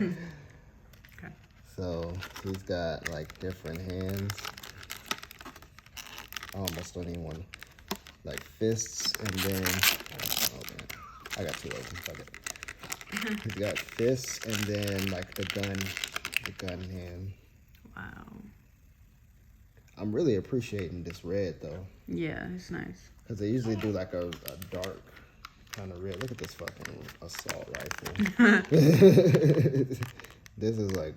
Okay. So he's got like different hands. I almost don't even want like fists, and then oh man, I got two of them. Fuck it. He's got fists and then like the gun hand. Wow. I'm really appreciating this red though. Yeah, it's nice. Because they usually do like a dark kind of red. Look at this fucking assault rifle. This is like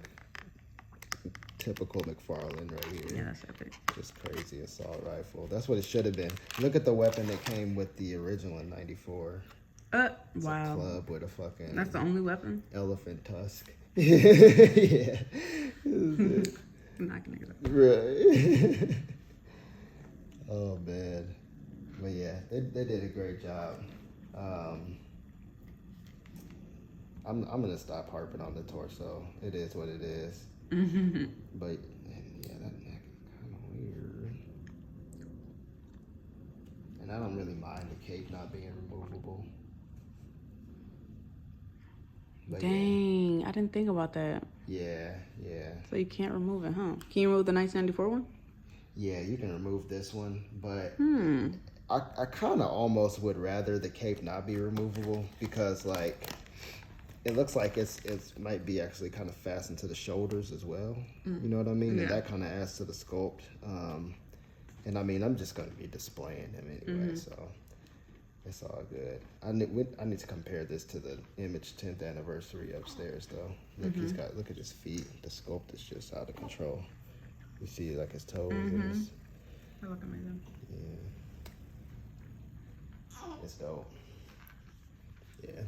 typical McFarlane right here. Yeah, that's epic. Just crazy assault rifle. That's what it should have been. Look at the weapon that came with the original in '94. It's wow. a club with a fucking... That's the only weapon? Elephant tusk. Yeah. I'm not gonna get up. Right. Oh, man. But yeah, they did a great job. I'm gonna stop harping on the torso. It is what it is. But yeah, that neck is kind of weird. And I don't really mind the cape not being removable. But dang, yeah. I didn't think about that. Yeah, yeah. So you can't remove it, huh? Can you remove the 1994 one? Yeah, you can remove this one, but I kind of almost would rather the cape not be removable because, like, it looks like it might be actually kind of fastened to the shoulders as well. You know what I mean? Yeah. And that kind of adds to the sculpt. And I mean, I'm just going to be displaying him anyway, so it's all good. I need to compare this to the Image 10th anniversary upstairs, though. Look, look at his feet. The sculpt is just out of control. You see, like, his toes and his... They look amazing. Yeah. It's dope. Yeah.